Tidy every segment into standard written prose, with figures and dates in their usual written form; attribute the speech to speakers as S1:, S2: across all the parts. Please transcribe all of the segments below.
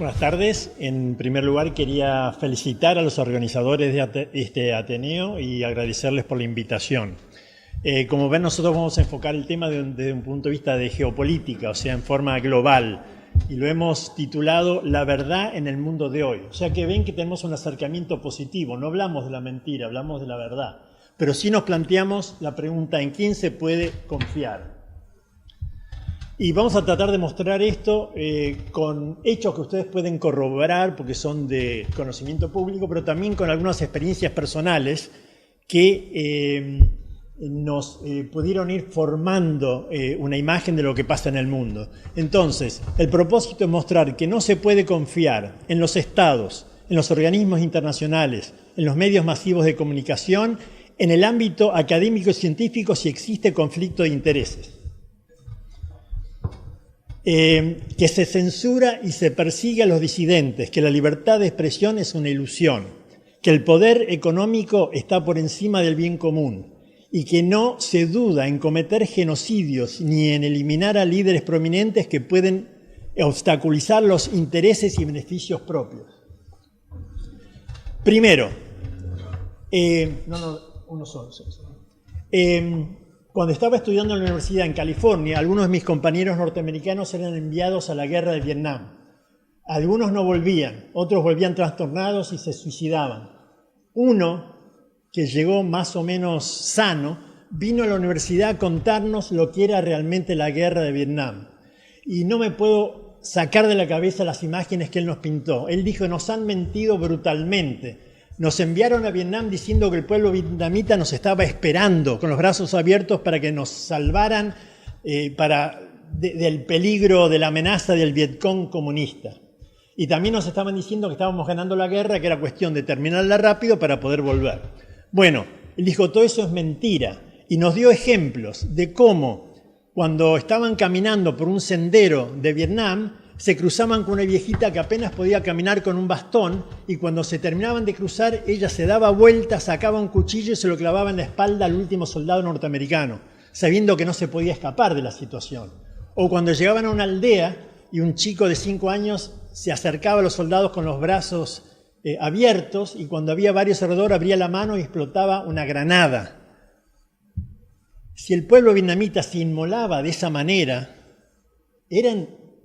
S1: Buenas tardes. En primer lugar, quería felicitar a los organizadores de este Ateneo y agradecerles por la invitación. Como ven, nosotros vamos a enfocar el tema desde un punto de vista de geopolítica, o sea, en forma global, y lo hemos titulado La verdad en el mundo de hoy. O sea que ven que tenemos un acercamiento positivo, no hablamos de la mentira, hablamos de la verdad. Pero sí nos planteamos la pregunta, ¿en quién se puede confiar? Y vamos a tratar de mostrar esto con hechos que ustedes pueden corroborar porque son de conocimiento público, pero también con algunas experiencias personales que nos pudieron ir formando una imagen de lo que pasa en el mundo. Entonces, el propósito es mostrar que no se puede confiar en los estados, en los organismos internacionales, en los medios masivos de comunicación, en el ámbito académico y científico si existe conflicto de intereses. Que se censura y se persigue a los disidentes, que la libertad de expresión es una ilusión, que el poder económico está por encima del bien común y que no se duda en cometer genocidios ni en eliminar a líderes prominentes que pueden obstaculizar los intereses y beneficios propios. Primero, cuando estaba estudiando en la universidad en California, algunos de mis compañeros norteamericanos eran enviados a la guerra de Vietnam. Algunos no volvían, otros volvían trastornados y se suicidaban. Uno, que llegó más o menos sano, vino a la universidad a contarnos lo que era realmente la guerra de Vietnam. Y no me puedo sacar de la cabeza las imágenes que él nos pintó. Él dijo, nos han mentido brutalmente. Nos enviaron a Vietnam diciendo que el pueblo vietnamita nos estaba esperando con los brazos abiertos para que nos salvaran del peligro, de la amenaza del Vietcong comunista. Y también nos estaban diciendo que estábamos ganando la guerra, que era cuestión de terminarla rápido para poder volver. Bueno, él dijo, todo eso es mentira. Y nos dio ejemplos de cómo, cuando estaban caminando por un sendero de Vietnam, se cruzaban con una viejita que apenas podía caminar con un bastón y cuando se terminaban de cruzar, ella se daba vuelta, sacaba un cuchillo y se lo clavaba en la espalda al último soldado norteamericano, sabiendo que no se podía escapar de la situación. O cuando llegaban a una aldea y un chico de 5 años se acercaba a los soldados con los brazos abiertos y cuando había varios alrededor abría la mano y explotaba una granada. Si el pueblo vietnamita se inmolaba de esa manera,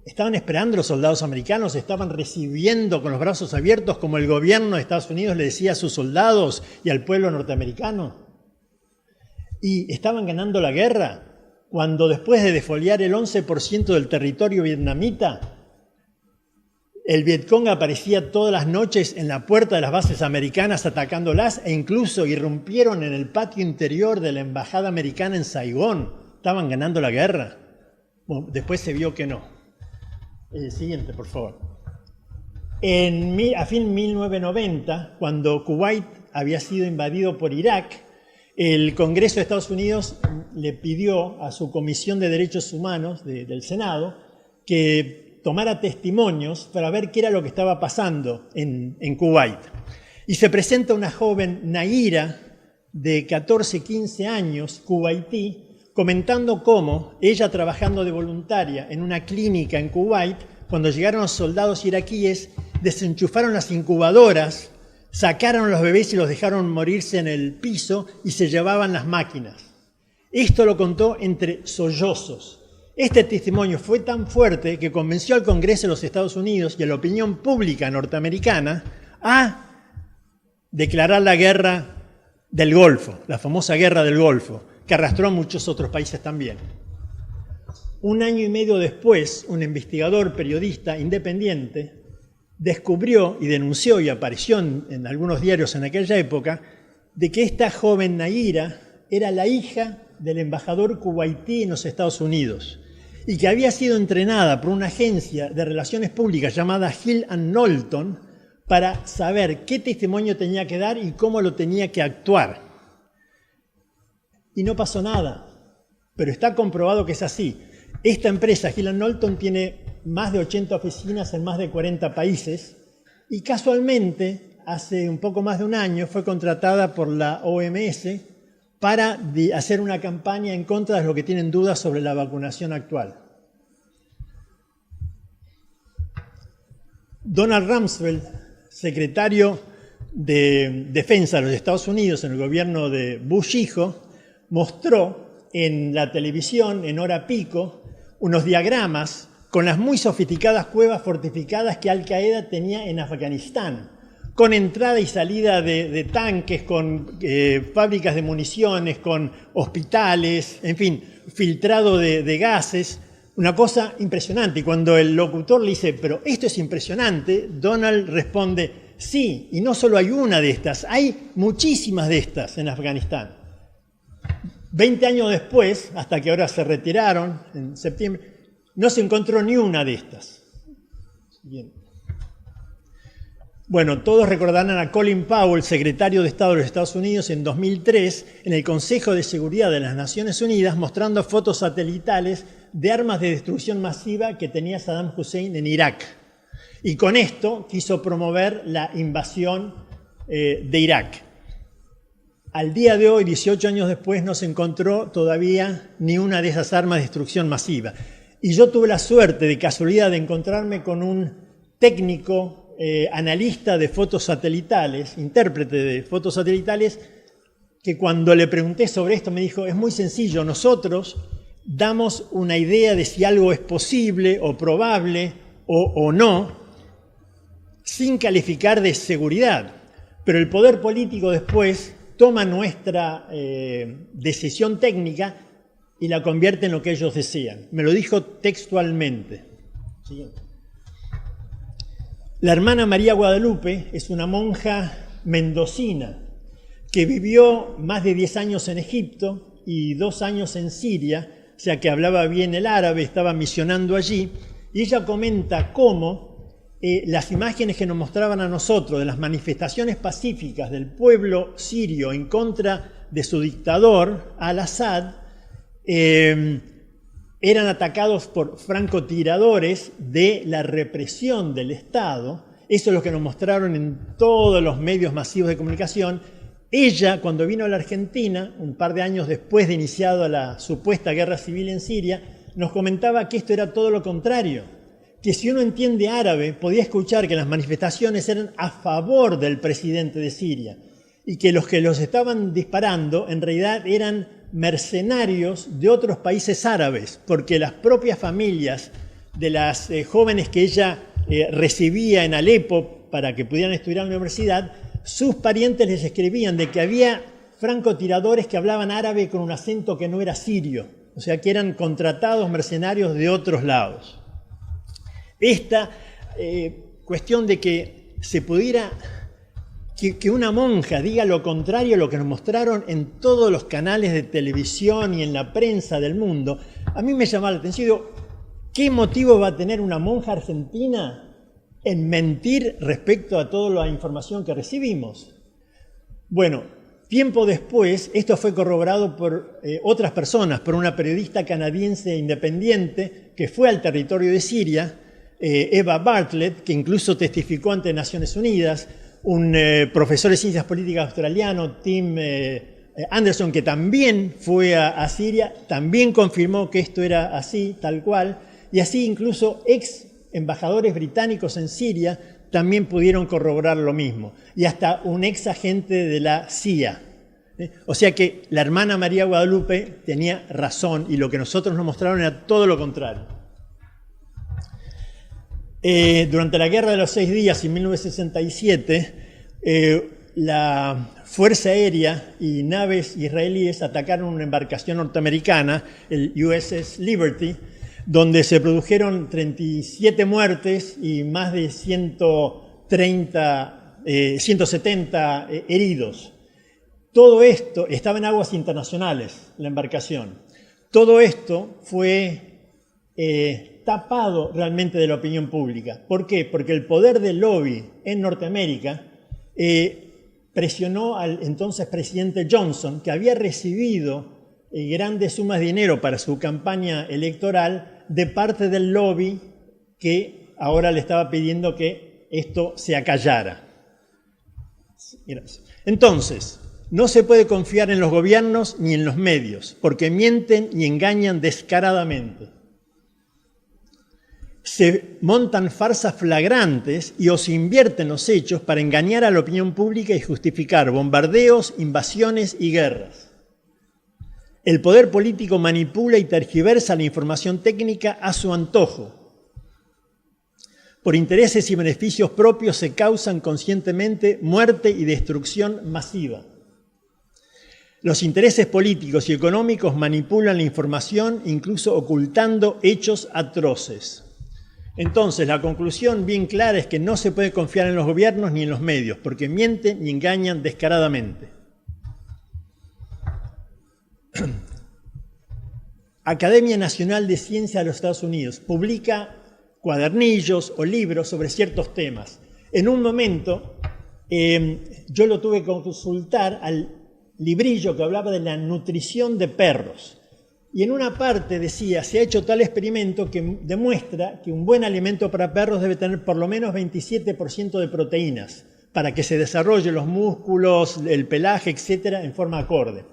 S1: estaban esperando los soldados americanos, estaban recibiendo con los brazos abiertos como el gobierno de Estados Unidos le decía a sus soldados y al pueblo norteamericano. Y estaban ganando la guerra cuando después de defoliar el 11% del territorio vietnamita, el Vietcong aparecía todas las noches en la puerta de las bases americanas atacándolas e incluso irrumpieron en el patio interior de la embajada americana en Saigón. Estaban ganando la guerra. Bueno, después se vio que no. Siguiente, por favor. A fin de 1990, cuando Kuwait había sido invadido por Irak, el Congreso de Estados Unidos le pidió a su Comisión de Derechos Humanos del Senado que tomara testimonios para ver qué era lo que estaba pasando en Kuwait. Y se presenta una joven Naira de 14, 15 años, kuwaití, comentando cómo ella trabajando de voluntaria en una clínica en Kuwait, cuando llegaron los soldados iraquíes, desenchufaron las incubadoras, sacaron a los bebés y los dejaron morirse en el piso y se llevaban las máquinas. Esto lo contó entre sollozos. Este testimonio fue tan fuerte que convenció al Congreso de los Estados Unidos y a la opinión pública norteamericana a declarar la guerra del Golfo, la famosa guerra del Golfo, que arrastró a muchos otros países también. Un año y medio después, un investigador periodista independiente descubrió y denunció y apareció en algunos diarios en aquella época de que esta joven Naira era la hija del embajador kuwaití en los Estados Unidos y que había sido entrenada por una agencia de relaciones públicas llamada Hill & Knowlton para saber qué testimonio tenía que dar y cómo lo tenía que actuar. Y no pasó nada, pero está comprobado que es así. Esta empresa, Hill & Knowlton, tiene más de 80 oficinas en más de 40 países y casualmente, hace un poco más de un año, fue contratada por la OMS para hacer una campaña en contra de los que tienen dudas sobre la vacunación actual. Donald Rumsfeld, secretario de Defensa de los Estados Unidos en el gobierno de Bush hijo, mostró en la televisión, en hora pico, unos diagramas con las muy sofisticadas cuevas fortificadas que Al-Qaeda tenía en Afganistán, con entrada y salida de tanques, con fábricas de municiones, con hospitales, en fin, filtrado de gases. Una cosa impresionante. Y cuando el locutor le dice, pero esto es impresionante, Donald responde, sí, y no solo hay una de estas, hay muchísimas de estas en Afganistán. 20 años después, hasta que ahora se retiraron, en septiembre, no se encontró ni una de estas. Bien. Bueno, todos recordarán a Colin Powell, secretario de Estado de los Estados Unidos, en 2003, en el Consejo de Seguridad de las Naciones Unidas, mostrando fotos satelitales de armas de destrucción masiva que tenía Saddam Hussein en Irak. Y con esto quiso promover la invasión de Irak. Al día de hoy, 18 años después, no se encontró todavía ni una de esas armas de destrucción masiva. Y yo tuve la suerte, de casualidad, de encontrarme con un técnico analista de fotos satelitales, intérprete de fotos satelitales, que cuando le pregunté sobre esto me dijo, es muy sencillo, nosotros damos una idea de si algo es posible o probable o no, sin calificar de seguridad. Pero el poder político después toma nuestra decisión técnica y la convierte en lo que ellos desean. Me lo dijo textualmente. Siguiente. La hermana María Guadalupe es una monja mendocina que vivió más de 10 años en Egipto y 2 años en Siria, o sea que hablaba bien el árabe, estaba misionando allí, y ella comenta cómo las imágenes que nos mostraban a nosotros de las manifestaciones pacíficas del pueblo sirio en contra de su dictador, Al-Assad, eran atacados por francotiradores de la represión del Estado. Eso es lo que nos mostraron en todos los medios masivos de comunicación. Ella, cuando vino a la Argentina, un par de años después de iniciada la supuesta guerra civil en Siria, nos comentaba que esto era todo lo contrario, que si uno entiende árabe, podía escuchar que las manifestaciones eran a favor del presidente de Siria y que los estaban disparando en realidad eran mercenarios de otros países árabes, porque las propias familias de las jóvenes que ella recibía en Alepo para que pudieran estudiar en la universidad, sus parientes les escribían de que había francotiradores que hablaban árabe con un acento que no era sirio, o sea que eran contratados mercenarios de otros lados. Esta cuestión de que se pudiera... Que una monja diga lo contrario a lo que nos mostraron en todos los canales de televisión y en la prensa del mundo, a mí me llamaba la atención. Digo, ¿qué motivo va a tener una monja argentina en mentir respecto a toda la información que recibimos? Bueno, tiempo después, esto fue corroborado por otras personas, por una periodista canadiense independiente que fue al territorio de Siria, Eva Bartlett, que incluso testificó ante Naciones Unidas, un profesor de ciencias políticas australiano, Tim Anderson, que también fue a Siria, también confirmó que esto era así, tal cual, y así incluso ex embajadores británicos en Siria también pudieron corroborar lo mismo, y hasta un ex agente de la CIA. O sea que la hermana María Guadalupe tenía razón y lo que nosotros nos mostraron era todo lo contrario. Durante la Guerra de los 6 Días en 1967, la Fuerza Aérea y naves israelíes atacaron una embarcación norteamericana, el USS Liberty, donde se produjeron 37 muertes y más de 170 heridos. Todo esto estaba en aguas internacionales, la embarcación. Todo esto fue tapado realmente de la opinión pública. ¿Por qué? Porque el poder del lobby en Norteamérica presionó al entonces presidente Johnson, que había recibido grandes sumas de dinero para su campaña electoral de parte del lobby que ahora le estaba pidiendo que esto se acallara. Entonces, no se puede confiar en los gobiernos ni en los medios, porque mienten y engañan descaradamente. se montan farsas flagrantes y o se invierten los hechos para engañar a la opinión pública y justificar bombardeos, invasiones y guerras. El poder político manipula y tergiversa la información técnica a su antojo. Por intereses y beneficios propios se causan conscientemente muerte y destrucción masiva. Los intereses políticos y económicos manipulan la información, incluso ocultando hechos atroces. Entonces, la conclusión bien clara es que no se puede confiar en los gobiernos ni en los medios, porque mienten y engañan descaradamente. Academia Nacional de Ciencias de los Estados Unidos publica cuadernillos o libros sobre ciertos temas. En un momento, yo lo tuve que consultar al librillo que hablaba de la nutrición de perros. Y en una parte decía, se ha hecho tal experimento que demuestra que un buen alimento para perros debe tener por lo menos 27% de proteínas para que se desarrollen los músculos, el pelaje, etcétera, en forma acorde.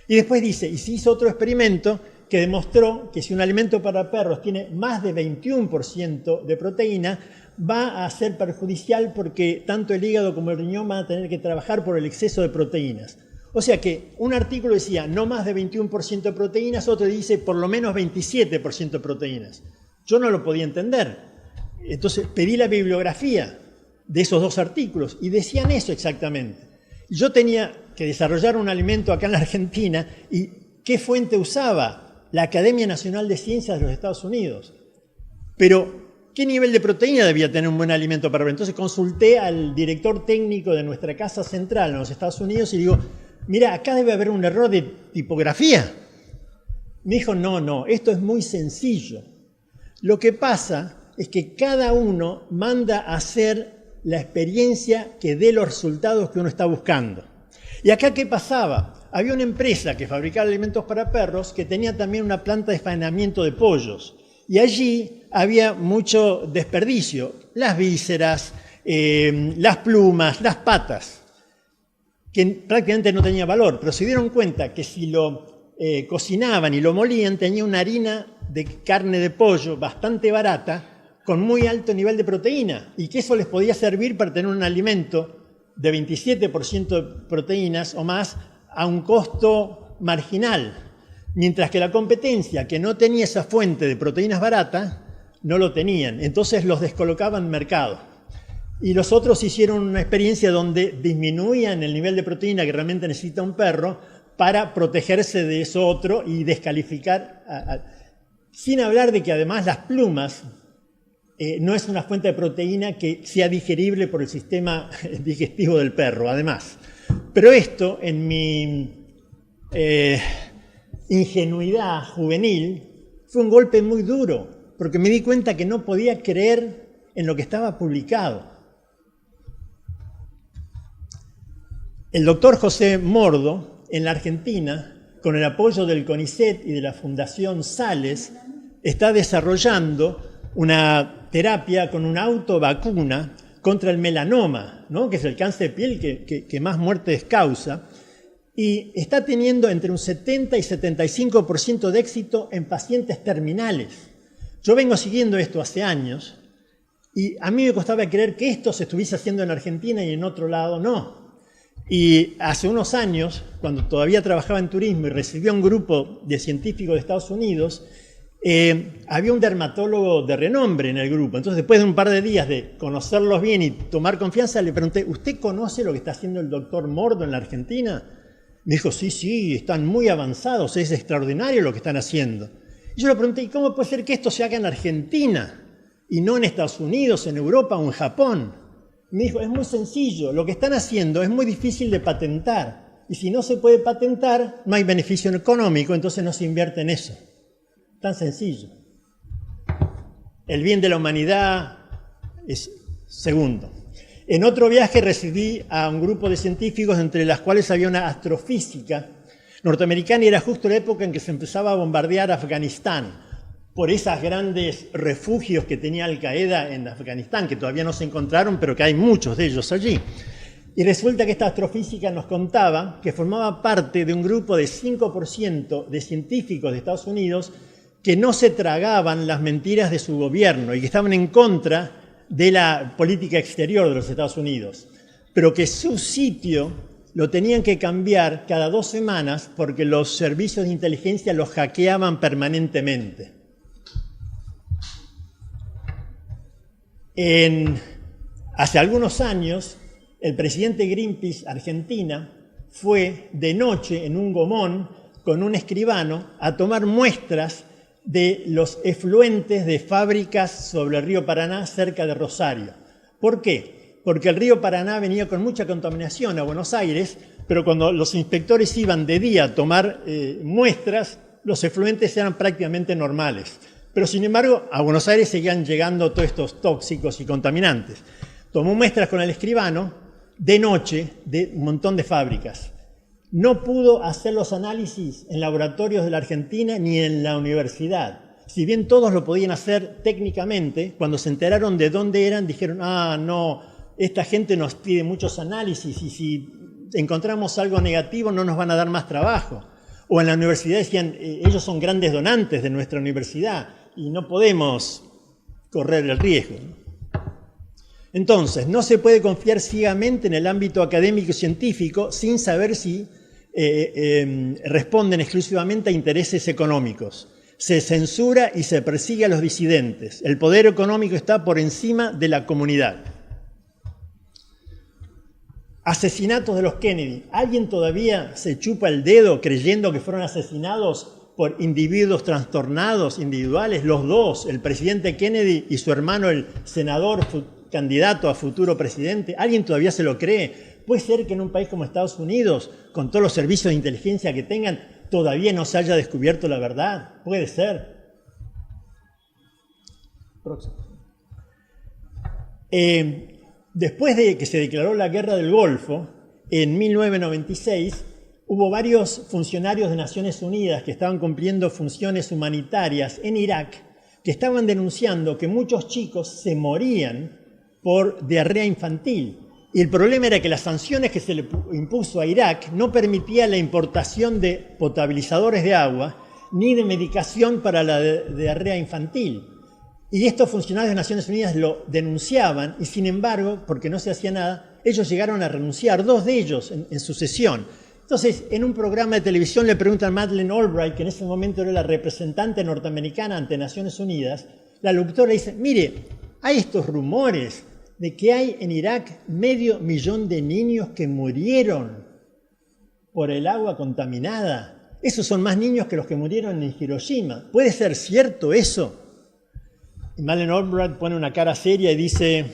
S1: Y después dice, y se hizo otro experimento que demostró que si un alimento para perros tiene más de 21% de proteína, va a ser perjudicial porque tanto el hígado como el riñón van a tener que trabajar por el exceso de proteínas. O sea que un artículo decía no más de 21% de proteínas, otro dice por lo menos 27% de proteínas. Yo no lo podía entender. Entonces pedí la bibliografía de esos dos artículos y decían eso exactamente. Yo tenía que desarrollar un alimento acá en la Argentina y ¿qué fuente usaba? La Academia Nacional de Ciencias de los Estados Unidos. Pero ¿qué nivel de proteína debía tener un buen alimento para perros? Entonces consulté al director técnico de nuestra casa central en los Estados Unidos y digo, mira, acá debe haber un error de tipografía. Me dijo, no, esto es muy sencillo. Lo que pasa es que cada uno manda a hacer la experiencia que dé los resultados que uno está buscando. ¿Y acá qué pasaba? Había una empresa que fabricaba alimentos para perros que tenía también una planta de faenamiento de pollos. Y allí había mucho desperdicio. Las vísceras, las plumas, las patas, que prácticamente no tenía valor, pero se dieron cuenta que si lo cocinaban y lo molían, tenía una harina de carne de pollo bastante barata, con muy alto nivel de proteína, y que eso les podía servir para tener un alimento de 27% de proteínas o más a un costo marginal, mientras que la competencia, que no tenía esa fuente de proteínas baratas, no lo tenían. Entonces los descolocaban en mercado. Y los otros hicieron una experiencia donde disminuían el nivel de proteína que realmente necesita un perro para protegerse de eso otro y descalificar. Sin hablar de que además las plumas no es una fuente de proteína que sea digerible por el sistema digestivo del perro, además. Pero esto, en mi ingenuidad juvenil, fue un golpe muy duro, porque me di cuenta que no podía creer en lo que estaba publicado. El doctor José Mordo, en la Argentina, con el apoyo del CONICET y de la Fundación Sales, está desarrollando una terapia con una autovacuna contra el melanoma, ¿no? Que es el cáncer de piel que más muertes causa, y está teniendo entre un 70 y 75% de éxito en pacientes terminales. Yo vengo siguiendo esto hace años y a mí me costaba creer que esto se estuviese haciendo en Argentina y en otro lado no. Y hace unos años, cuando todavía trabajaba en turismo y recibí a un grupo de científicos de Estados Unidos, había un dermatólogo de renombre en el grupo. Entonces, después de un par de días de conocerlos bien y tomar confianza, le pregunté, ¿usted conoce lo que está haciendo el doctor Mordo en la Argentina? Me dijo, sí, están muy avanzados, es extraordinario lo que están haciendo. Y yo le pregunté, ¿y cómo puede ser que esto se haga en Argentina y no en Estados Unidos, en Europa o en Japón? Me dijo, es muy sencillo, lo que están haciendo es muy difícil de patentar. Y si no se puede patentar, no hay beneficio económico, entonces no se invierte en eso. Tan sencillo. El bien de la humanidad es segundo. En otro viaje recibí a un grupo de científicos, entre las cuales había una astrofísica norteamericana, y era justo la época en que se empezaba a bombardear Afganistán por esos grandes refugios que tenía Al-Qaeda en Afganistán, que todavía no se encontraron, pero que hay muchos de ellos allí. Y resulta que esta astrofísica nos contaba que formaba parte de un grupo de 5% de científicos de Estados Unidos que no se tragaban las mentiras de su gobierno y que estaban en contra de la política exterior de los Estados Unidos, pero que su sitio lo tenían que cambiar cada 2 semanas porque los servicios de inteligencia los hackeaban permanentemente. Hace algunos años, el presidente Greenpeace Argentina fue de noche en un gomón con un escribano a tomar muestras de los efluentes de fábricas sobre el río Paraná cerca de Rosario. ¿Por qué? Porque el río Paraná venía con mucha contaminación a Buenos Aires, pero cuando los inspectores iban de día a tomar muestras, los efluentes eran prácticamente normales. Pero sin embargo, a Buenos Aires seguían llegando todos estos tóxicos y contaminantes. Tomó muestras con el escribano de noche de un montón de fábricas. No pudo hacer los análisis en laboratorios de la Argentina ni en la universidad. Si bien todos lo podían hacer técnicamente, cuando se enteraron de dónde eran, dijeron, no, esta gente nos pide muchos análisis y si encontramos algo negativo no nos van a dar más trabajo. O en la universidad decían, ellos son grandes donantes de nuestra universidad y no podemos correr el riesgo. Entonces, no se puede confiar ciegamente en el ámbito académico y científico sin saber si responden exclusivamente a intereses económicos. Se censura y se persigue a los disidentes. El poder económico está por encima de la comunidad. Asesinatos de los Kennedy. ¿Alguien todavía se chupa el dedo creyendo que fueron asesinados por individuos trastornados, individuales? Los dos, el presidente Kennedy y su hermano, el senador candidato a futuro presidente. ¿Alguien todavía se lo cree? ¿Puede ser que en un país como Estados Unidos, con todos los servicios de inteligencia que tengan, todavía no se haya descubierto la verdad? Puede ser. Próximo. Después de que se declaró la Guerra del Golfo, en 1996, hubo varios funcionarios de Naciones Unidas que estaban cumpliendo funciones humanitarias en Irak, que estaban denunciando que muchos chicos se morían por diarrea infantil. Y el problema era que las sanciones que se le impuso a Irak no permitían la importación de potabilizadores de agua ni de medicación para la diarrea infantil. Y estos funcionarios de Naciones Unidas lo denunciaban y, sin embargo, porque no se hacía nada, ellos llegaron a renunciar, 2 de ellos en sucesión. Entonces, en un programa de televisión le preguntan a Madeleine Albright, que en ese momento era la representante norteamericana ante Naciones Unidas, la locutora dice, mire, hay estos rumores de que hay en Irak 500.000 de niños que murieron por el agua contaminada. Esos son más niños que los que murieron en Hiroshima. ¿Puede ser cierto eso? Y Madeleine Albright pone una cara seria y dice,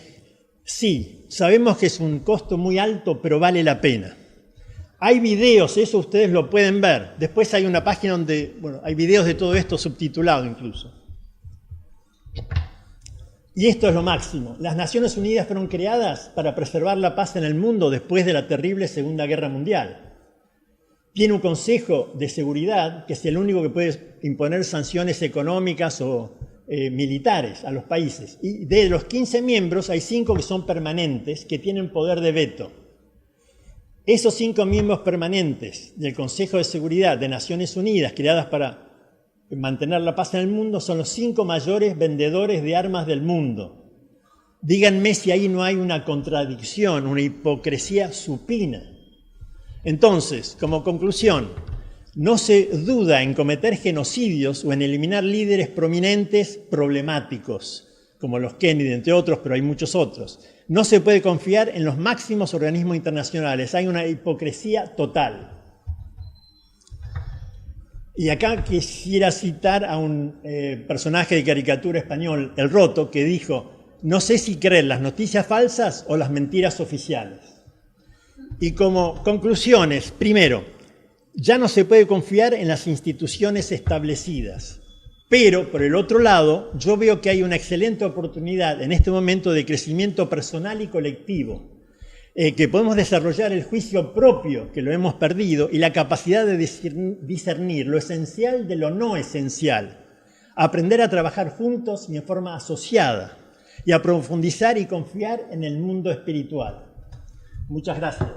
S1: sí, sabemos que es un costo muy alto, pero vale la pena. Hay videos, eso ustedes lo pueden ver. Después hay una página donde hay videos de todo esto subtitulado incluso. Y esto es lo máximo. Las Naciones Unidas fueron creadas para preservar la paz en el mundo después de la terrible Segunda Guerra Mundial. Tiene un Consejo de Seguridad que es el único que puede imponer sanciones económicas o militares a los países. Y de los 15 miembros hay 5 que son permanentes, que tienen poder de veto. Esos 5 miembros permanentes del Consejo de Seguridad de Naciones Unidas, creadas para mantener la paz en el mundo, son los 5 mayores vendedores de armas del mundo. Díganme si ahí no hay una contradicción, una hipocresía supina. Entonces, como conclusión, no se duda en cometer genocidios o en eliminar líderes prominentes problemáticos, como los Kennedy, entre otros, pero hay muchos otros. No se puede confiar en los máximos organismos internacionales. Hay una hipocresía total. Y acá quisiera citar a un personaje de caricatura español, El Roto, que dijo, no sé si creer las noticias falsas o las mentiras oficiales. Y como conclusiones, primero, ya no se puede confiar en las instituciones establecidas. Pero, por el otro lado, yo veo que hay una excelente oportunidad en este momento de crecimiento personal y colectivo, que podemos desarrollar el juicio propio, que lo hemos perdido, y la capacidad de discernir lo esencial de lo no esencial, aprender a trabajar juntos y en forma asociada, y a profundizar y confiar en el mundo espiritual. Muchas gracias.